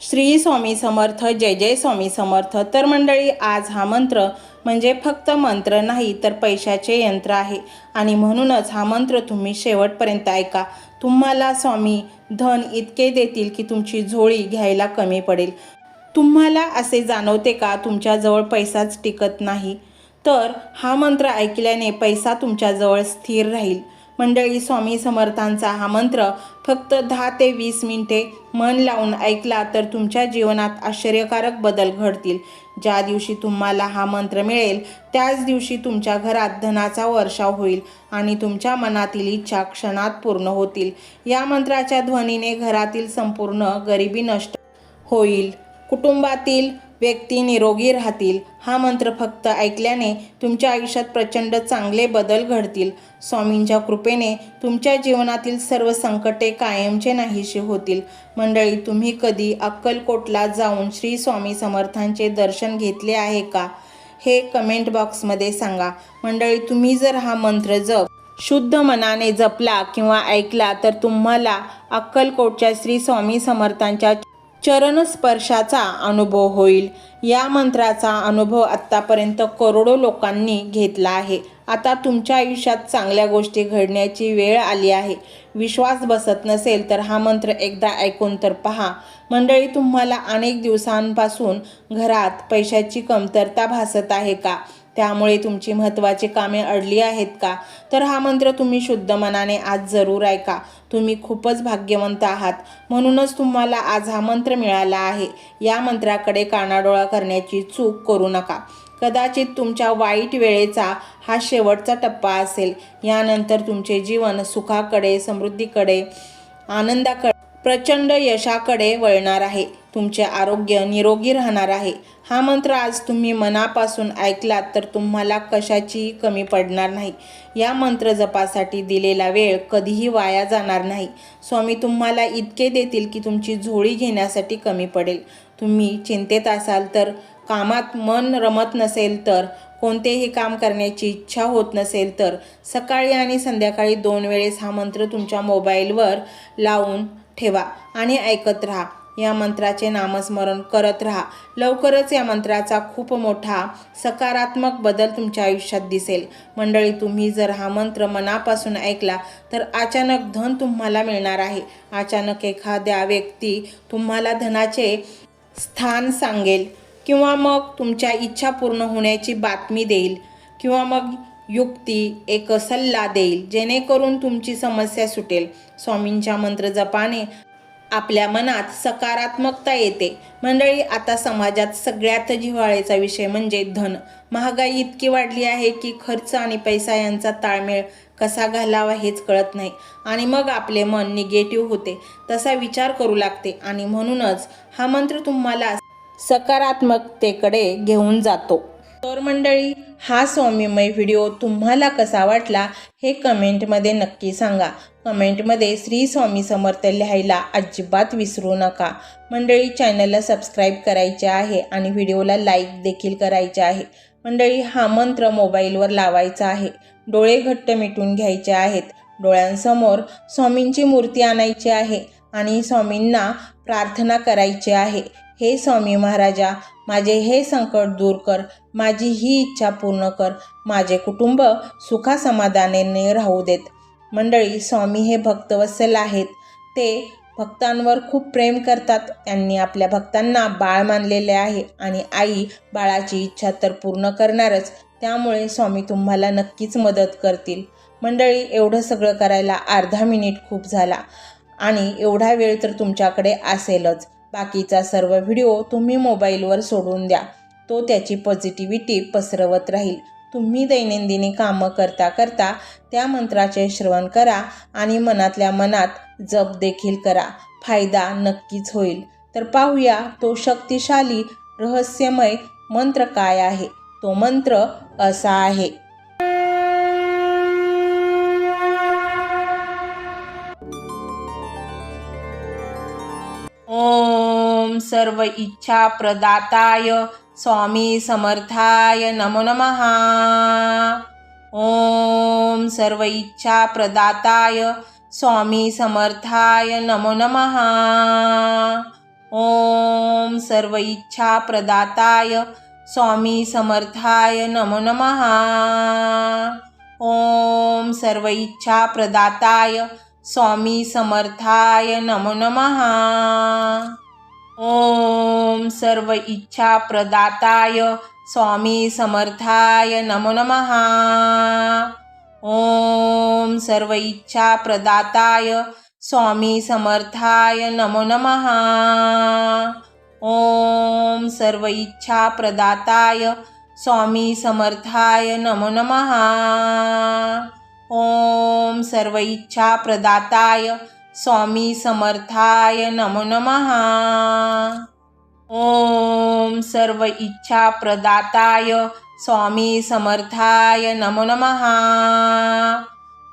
श्री स्वामी समर्थ, जय जय स्वामी समर्थ। तर मंडळी, आज हा मंत्र म्हणजे फक्त मंत्र नाही तर पैशाचे यंत्र आहे आणि म्हणूनच हा मंत्र तुम्ही शेवटपर्यंत ऐका। तुम्हाला स्वामी धन इतके देतील की तुमची झोळी घ्यायला कमी पडेल। तुम्हाला असे जाणवते का तुमच्याजवळ पैसाच टिकत नाही? तर हा मंत्र ऐकल्याने पैसा तुमच्याजवळ स्थिर राहील। मंडळी, स्वामी समर्थांचा हा मंत्र फक्त 10 ते 20 मिनिटे मन लावून ऐकला तर तुमच्या जीवनात आश्चर्यकारक बदल घडतील। ज्या दिवशी तुम्हाला हा मंत्र मिळेल त्याच दिवशी तुमच्या घरात धनाचा वर्षाव होईल आणि तुमच्या मनातील इच्छा क्षणात पूर्ण होतील। या मंत्राच्या ध्वनीने घरातील संपूर्ण गरिबी नष्ट होईल, कुटुंबातील व्यक्ती निरोगी राहतील। हा मंत्र फक्त ऐकल्याने तुमच्या आयुष्यात प्रचंड चांगले बदल घडतील। स्वामींच्या कृपेने तुमच्या जीवनातील सर्व संकटे कायमचे नाहीसे होतील। मंडळी, तुम्ही कधी अक्कलकोटला जाऊन श्री स्वामी समर्थांचे दर्शन घेतले आहे का? हे कमेंट बॉक्समध्ये सांगा। मंडळी, तुम्ही जर हा मंत्र शुद्ध मनाने जपला किंवा ऐकला तर तुम्हाला अक्कलकोटच्या श्री स्वामी समर्थांच्या चरणस्पर्शाचा अनुभव होईल। या मंत्राचा अनुभव आत्तापर्यंत करोडो लोकांनी घेतला आहे। आता तुमच्या आयुष्यात चांगल्या गोष्टी घडण्याची वेळ आली आहे। विश्वास बसत नसेल तर हा मंत्र एकदा ऐकून तर पहा। मंडळी, तुम्हाला अनेक दिवसांपासून घरात पैशाची कमतरता भासत आहे का? त्यामुळे तुमची महत्त्वाची कामे अडली आहेत का? तर हा मंत्र तुम्ही शुद्ध मनाने आज जरूर ऐका। तुम्ही खूपच भाग्यवंत आहात, म्हणूनच तुम्हाला आज हा मंत्र मिळाला आहे। या मंत्राकडे कानाडोळा करण्याची चूक करू नका। कदाचित तुमच्या वाईट वेळेचा हा शेवटचा टप्पा असेल। यानंतर तुमचे जीवन सुखाकडे, समृद्धीकडे, आनंदाकडे, प्रचंड यशाकडे वळणार आहे। तुमचे आरोग्य निरोगी राहणार आहे। हा मंत्र आज तुम्ही मनापासून ऐकलात तर तुम्हाला कशाचीही कमी पडणार नाही। या मंत्र जपासाठी दिलेला वेळ कधीही वाया जाणार नाही। स्वामी तुम्हाला इतके देतील की तुमची झोळी घेण्यासाठी कमी पडेल। तुम्ही चिंतेत असाल तर, कामात मन रमत नसेल तर, कोणतेही काम करण्याची इच्छा होत नसेल तर, सकाळी आणि संध्याकाळी 2 वेळेस हा मंत्र तुमच्या मोबाईलवर लावून ठेवा आणि ऐकत राहा। या मंत्राचे नामस्मरण करत राहा। लवकरच या मंत्राचा खूप मोठा सकारात्मक बदल तुमच्या आयुष्यात दिसेल। मंडळी, तुम्ही जर हा मंत्र मनापासून ऐकला तर अचानक धन तुम्हाला मिळणार आहे। अचानक एखाद्या व्यक्ती तुम्हाला धनाचे स्थान सांगेल किंवा मग तुमच्या इच्छा पूर्ण होण्याची बातमी देईल किंवा मग युक्ती एक सल्ला देईल, जेणेकरून तुमची समस्या सुटेल। स्वामींच्या मंत्र जपाने आपल्या मनात सकारात्मकता येते। मंडळी, आता समाजात सगळ्यात जिव्हाळ्याचा विषय म्हणजे धन। महागाई इतकी वाढली आहे की खर्च आणि पैसा यांचा ताळमेळ कसा घालावा हेच कळत नाही आणि मग आपले मन निगेटिव्ह होते, तसा विचार करू लागते आणि म्हणूनच हा मंत्र तुम्हाला सकारात्मकतेकडे घेऊन जातो। तर मंडळी, हा स्वामीमय व्हिडिओ तुम्हाला कसा वाटला हे कमेंटमध्ये नक्की सांगा। कमेंटमध्ये श्री स्वामी समर्थ लिहायला अजिबात विसरू नका। मंडळी, चॅनलला सबस्क्राईब करायचे आहे आणि व्हिडिओला लाईक देखील करायचे आहे। मंडळी, हा मंत्र मोबाईलवर लावायचा आहे। डोळे घट्ट मिटून घ्यायचे आहेत। डोळ्यांसमोर स्वामींची मूर्ती आणायची आहे आणि स्वामींना प्रार्थना करायची आहे, हे स्वामी महाराजा, माझे हे संकट दूर कर, माझी ही इच्छा पूर्ण कर, माझे कुटुंब सुखासमाधानाने राहू देत। मंडळी, स्वामी हे भक्तवत्सल आहेत। ते भक्तांवर खूप प्रेम करतात। त्यांनी आपल्या भक्तांना बाळ मानलेले आहे आणि आई बाळाची इच्छा तर पूर्ण करणारच, त्यामुळे स्वामी तुम्हाला नक्कीच मदत करतील। मंडळी, एवढं सगळं करायला अर्धा मिनिट खूप झाला आणि एवढा वेळ तर तुमच्याकडे असेलच। बाकीचा सर्व व्हिडिओ तुम्ही मोबाईलवर सोडून द्या, तो त्याची पॉझिटिव्हिटी पसरवत राहील। तुम्ही दैनंदिनी कामं करता करता त्या मंत्राचे श्रवण करा आणि मनातल्या मनात जप देखील करा, फायदा नक्कीच होईल। तर पाहूया तो शक्तिशाली रहस्यमय मंत्र काय आहे। तो मंत्र असा आहे: ओम सर्व इच्छा प्रदाताय स्वामी समर्थाय नमो नमः। ओम सर्व इच्छा प्रदाताय स्वामी समर्थाय नमो नमः। ओम सर्व इच्छा प्रदाताय स्वामी समर्थाय नमो नमः। ओम सर्व इच्छा प्रदाताय स्वामी समर्थाय नमो नमः। ओम सर्व इच्छा प्रदाताय स्वामी समर्थाय नमो नमः। ओम सर्व इच्छा प्रदाताय स्वामी समर्थाय नमो नमः। ओम सर्व इच्छा प्रदाताय स्वामी समर्थाय नमो नमः। ओम सर्व इच्छा प्रदाताय स्वामी समर्थाय नमो नमः। ओम सर्व इच्छा प्रदाताय स्वामी समर्थाय नमो नमः।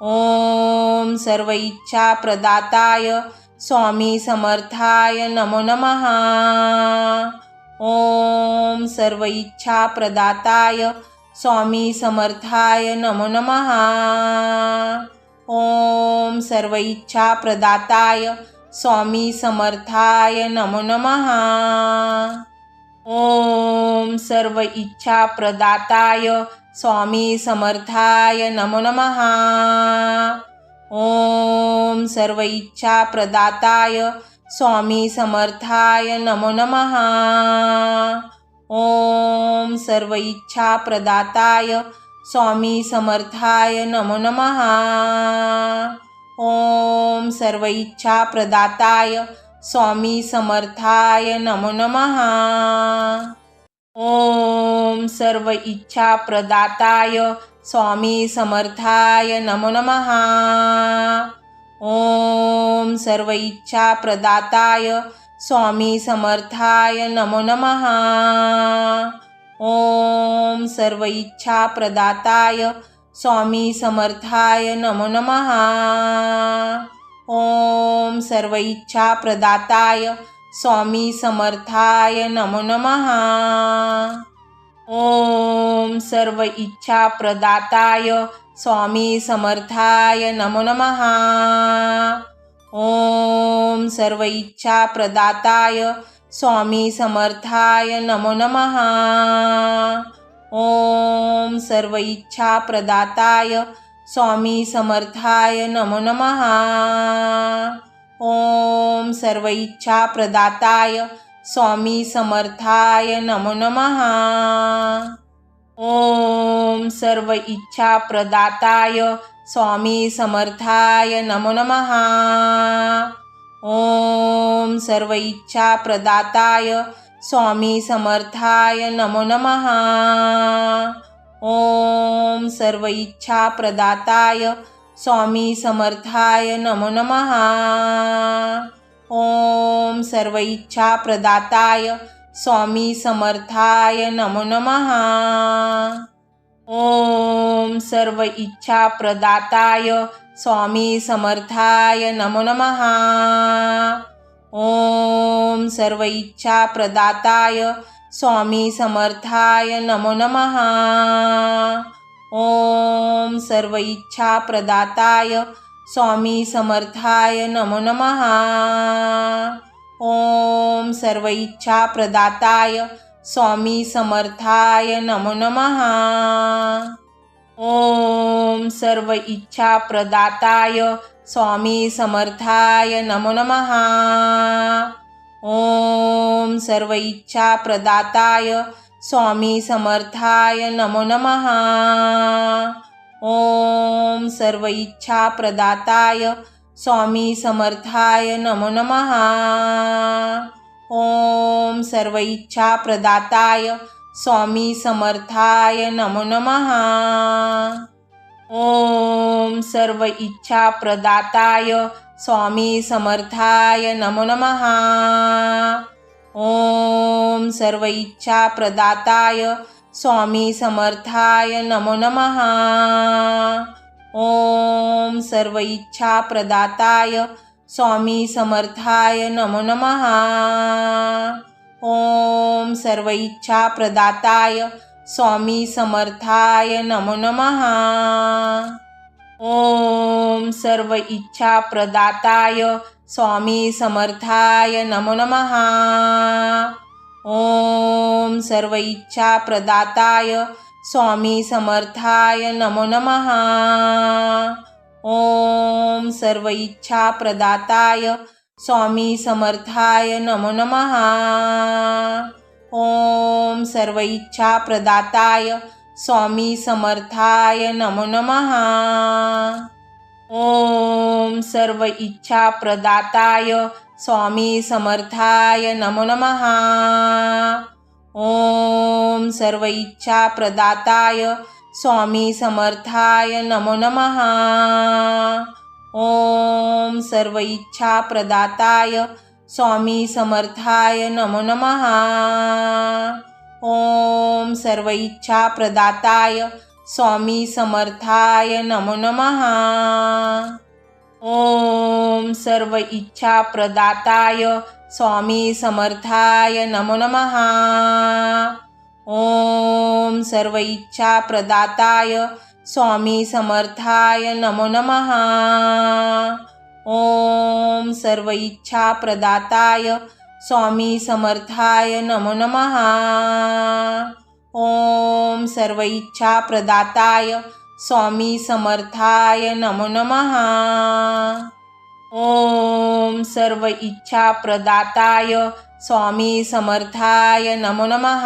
ओम सर्व इच्छा प्रदाताय स्वामी समर्थाय नमो नमः। ओम सर्व इच्छा प्रदाताय स्वामी समर्थाय नमो नमः। ओम सर्व इच्छा प्रदाताय स्वामी समर्थाय नमो नमः। ओम सर्व इच्छा प्रदाताय स्वामी समर्थाय नमो नमः। ओम सर्व इच्छा प्रदाताय स्वामी समर्थाय नमो नमः। ओम सर्व इच्छा प्रदाताय स्वामी समर्थाय नमो नमः। ओम सर्व इच्छा प्रदाताय स्वामी समर्थाय नमो नमः। ओम सर्व इच्छा प्रदाताय स्वामी समर्थाय नमो नमः। ओम सर्व इच्छा प्रदाताय स्वामी समर्थाय नमो नमः। ओम सर्व इच्छा प्रदाताय स्वामी समर्थाय नमो नमः। ओम सर्व इच्छा प्रदाताय स्वामी समर्थाय नमो नमः। ओम सर्व इच्छा प्रदाताय स्वामी समर्थाय नमो नमः। ओम सर्व इच्छा प्रदाताय स्वामी समर्थाय नमो नमः। ओम सर्व इच्छा प्रदाताय स्वामी समर्थाय नमो नमः। ओम सर्व इच्छा प्रदाताय स्वामी समर्थाय नमो नमः। ओम सर्व इच्छा प्रदाताय स्वामी समर्थाय नमो नमः। ओम सर्व इच्छा प्रदाताय स्वामी समर्थाय नमो नमः। ओम सर्व इच्छा प्रदाताय स्वामी समर्थाय नमो नमः। ओम सर्व इच्छा प्रदाताय स्वामी समर्थाय नमो नमः। ओम सर्व इच्छा प्रदाताय स्वामी समर्थाय नमो नमः। ओम सर्व इच्छा प्रदाताय स्वामी समर्थाय नमो नमः। ओम सर्व इच्छा प्रदाताय स्वामी समर्थाय नमो नमः। ओम सर्व इच्छा प्रदाताय स्वामी समर्थाय नमो नमः। ओम सर्व इच्छा प्रदाताय स्वामी समर्थाय नमो नमः। ओम सर्व इच्छा प्रदाताय स्वामी समर्थाय नमो नमः। ओम सर्व इच्छा प्रदाताय स्वामी समर्थाय नमो नमः। ओम सर्व इच्छा प्रदाताय स्वामी समर्थाय नमो नमः। ओम सर्व इच्छा प्रदाताय स्वामी समर्थाय नमो नमः। ओम सर्व इच्छा प्रदाताय स्वामी समर्थाय नमो नमः। ओम सर्व इच्छा प्रदाताय स्वामी समर्थाय नमो नमः। ओम सर्व इच्छा प्रदाताय स्वामी समर्थाय नमो नमः। ओम सर्व इच्छा प्रदाताय स्वामी समर्थाय नमो नमः। ओम सर्व इच्छा प्रदाताय स्वामी समर्थाय नमो नमः। ओम सर्व इच्छा प्रदाताय स्वामी समर्थाय नमो नमः। ओम सर्व इच्छा प्रदाताय स्वामी समर्थाय नमो नमः। ओम सर्व इच्छा प्रदाताय स्वामी समर्थाय नमो नमः। ओम सर्व इच्छा प्रदाताय स्वामी समर्थाय नमो नमः। ओम सर्व इच्छा प्रदाताय स्वामी समर्थाय नमो नमः। ओम सर्व इच्छा प्रदाताय स्वामी समर्थाय नमो नमः। ओम सर्व इच्छा प्रदाताय स्वामी समर्थाय नमो नमः। ओम सर्व इच्छा प्रदाताय स्वामी समर्थाय नमो नमः। ओम सर्व इच्छा प्रदाताय स्वामी समर्थाय नमो नमः। ओम सर्व इच्छा प्रदाताय स्वामी समर्थाय नमो नमः। ओम सर्व इच्छा प्रदाताय स्वामी समर्थाय नमो नमः।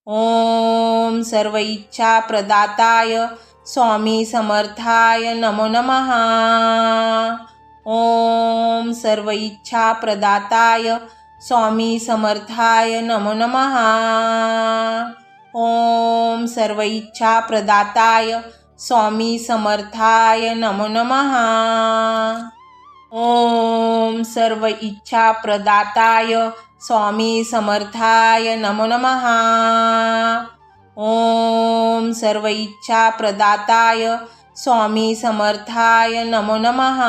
ओम सर्व इच्छा प्रदाताय स्वामी समर्थाय नमो नमः। ओम सर्व इच्छा प्रदाताय स्वामी समर्थाय नमो नमः। ओम सर्व इच्छा प्रदाताय स्वामी समर्थाय नमो नमः। ओम सर्व इच्छा प्रदाताय स्वामी समर्थाय नमो नमः। ओम सर्व इच्छा प्रदाताय स्वामी समर्थाय नमो नमः।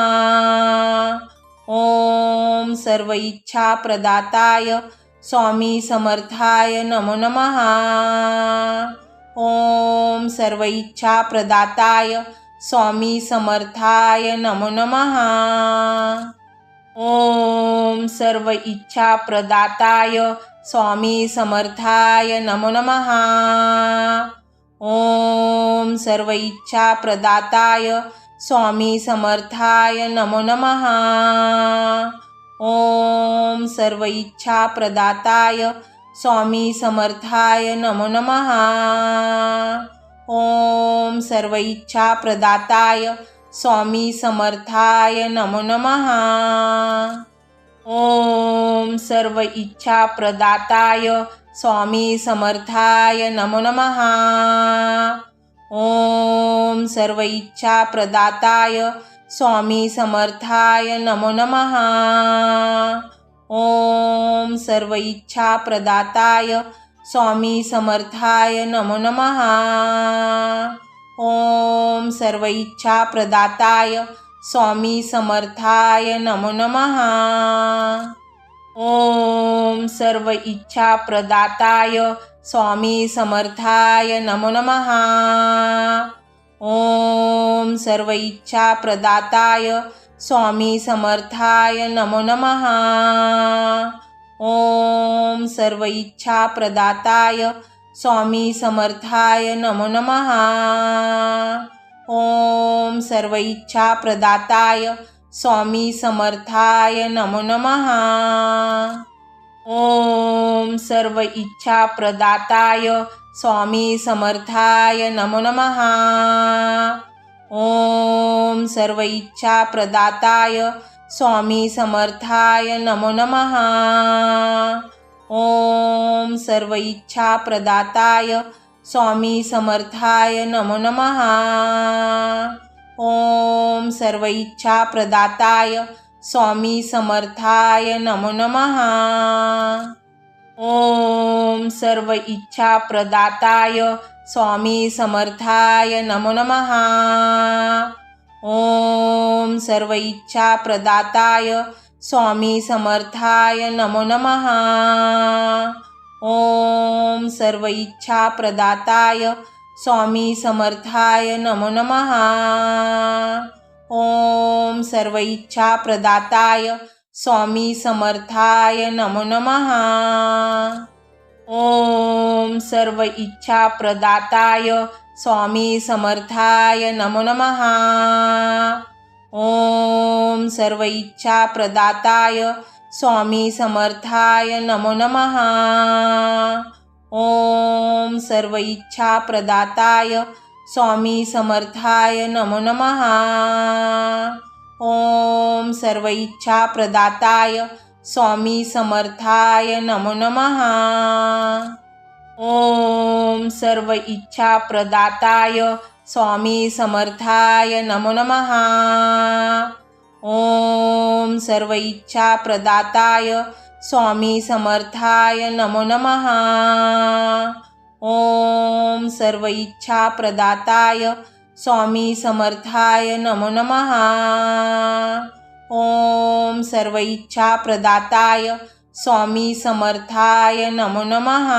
ओम सर्व इच्छा प्रदाताय स्वामी समर्थाय नमो नमः। ओम सर्व इच्छा प्रदाताय स्वामी समर्थाय नमो नमः। ओम सर्व इच्छा प्रदाताय स्वामी समर्थाय नमो नमः। ओम सर्व इच्छा प्रदाताय स्वामी समर्थाय नमो नमः। ओम सर्व इच्छा प्रदाताय स्वामी समर्थाय नमो नमः। ओम सर्व इच्छा प्रदाताय स्वामी समर्थाय नमो नमः। ओम सर्व इच्छा प्रदाताय स्वामी समर्थाय नमो नमः। ओम सर्व इच्छा प्रदाताय स्वामी समर्थाय नमो नमः। ओम सर्व इच्छा प्रदाताय स्वामी समर्थाय नमो नमः। ओम सर्व इच्छा प्रदाताय स्वामी समर्थाय नमो नमः। ओम सर्व इच्छा प्रदाताय स्वामी समर्थाय नमो नमः। ओम सर्व इच्छा प्रदाताय स्वामी समर्थाय नमो नमः। ओम सर्व इच्छा प्रदाताय स्वामी समर्थाय नमो नमः। ओम सर्व इच्छा प्रदाताय स्वामी समर्थाय नमो नमः। ओम सर्व इच्छा प्रदाताय स्वामी समर्थाय नमो नमः। ओम सर्व इच्छा प्रदाताय स्वामी समर्थाय नमो नमः। ओम सर्व इच्छा प्रदाताय स्वामी समर्थाय नमो नमः। ओम सर्व इच्छा प्रदाताय स्वामी समर्थाय नमो नमः। ओम सर्व इच्छा प्रदाताय स्वामी समर्थाय नमो नमः। ओम सर्व इच्छा प्रदाताय स्वामी समर्थाय नमो नमः। ओम सर्व इच्छा प्रदाताय स्वामी समर्थाय नमो नमः। ओम सर्व इच्छा प्रदाताय स्वामी समर्थाय नमो नमः। ओम सर्व इच्छा प्रदाताय स्वामी समर्थाय नमो नमः। ओम सर्व इच्छा प्रदाताय स्वामी समर्थाय नमो नमः। ओम सर्व इच्छा प्रदाताय स्वामी समर्थाय नमो नमः। ओम सर्व इच्छा प्रदाताय स्वामी समर्थाय नमो नमः। ओम सर्व इच्छा प्रदाताय स्वामी समर्थाय नमो नमः। ओम सर्व इच्छा प्रदाताय स्वामी समर्थाय नमो नमः। ओम सर्व इच्छा प्रदाताय स्वामी समर्थाय नमो नमः। ओम सर्व इच्छा प्रदाताय स्वामी समर्थाय नमो नमः।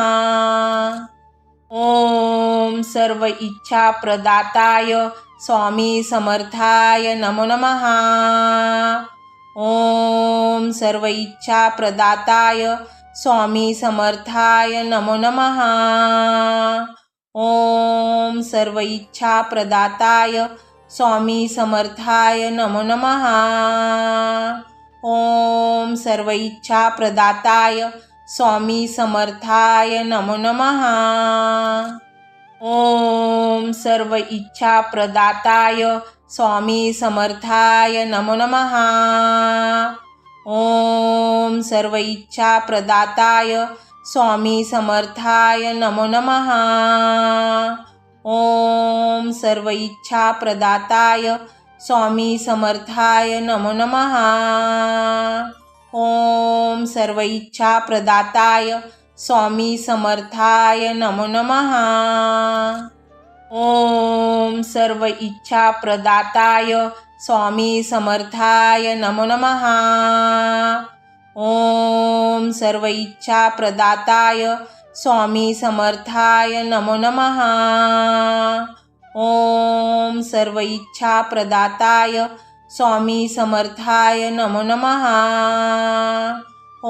ओम सर्व इच्छा प्रदाताय स्वामी समर्थाय नमो नमः। ओम सर्व इच्छा प्रदाताय स्वामी समर्थाय नमो नमः। ओम सर्व इच्छा प्रदाताय स्वामी समर्थाय नमो नमः। ओम सर्व इच्छा प्रदाताय स्वामी समर्थाय नमो नमः। ओम सर्व इच्छा प्रदाताय स्वामी समर्थाय नमो नमः। ओम सर्व इच्छा प्रदाताय स्वामी समर्थाय नमो नमः। ओम सर्व इच्छा प्रदाताय स्वामी समर्थाय नमो नमः। ओम सर्व इच्छा प्रदाताय स्वामी समर्थाय नमो नमः। ओम सर्व इच्छा प्रदाताय स्वामी समर्थाय नमो नमः। ओम सर्व इच्छा प्रदाताय स्वामी समर्थाय नमो नमः। ओम सर्व इच्छा प्रदाताय स्वामी समर्थाय नमो नमः।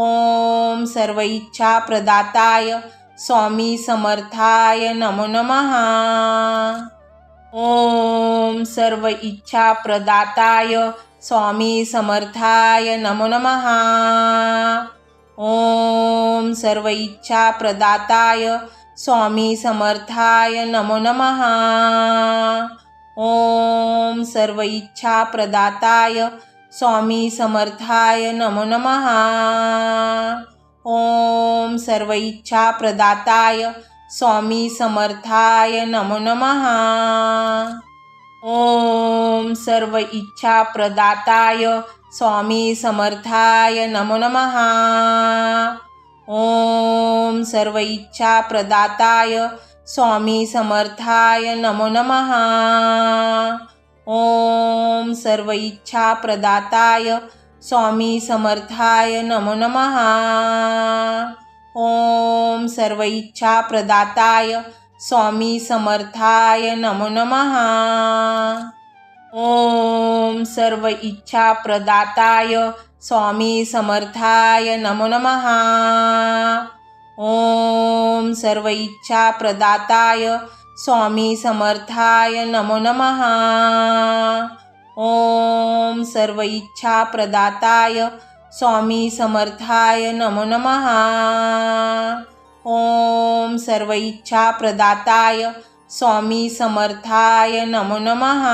ओम सर्व इच्छा प्रदाताय स्वामी समर्थाय नमो नमः। ओम सर्व इच्छा प्रदाताय स्वामी समर्थाय नमो नमः। ओम सर्व इच्छा प्रदाताय स्वामी समर्थाय नमो नमः। ओम सर्व इच्छा प्रदाताय स्वामी समर्थाय नमो नमः। ओम सर्व इच्छा प्रदाताय स्वामी समर्थाय नमो नमः। ओम सर्व इच्छा प्रदाताय स्वामी समर्थाय नमो नमः। ओम सर्व इच्छा प्रदाताय स्वामी समर्थाय नमो नमः। ओम सर्व इच्छा प्रदाताय स्वामी समर्थाय नमो नमः। ओम सर्व इच्छा प्रदाताय स्वामी समर्थाय नमो नमः। ओम सर्व इच्छा प्रदाताय स्वामी समर्थाय नमो नमः। ओम सर्व इच्छा प्रदाताय स्वामी समर्थाय नमो नमः। ओम सर्व इच्छा प्रदाताय स्वामी समर्थाय नमो नमः। ओम सर्व इच्छा प्रदाताय स्वामी समर्थाय नमो नमः।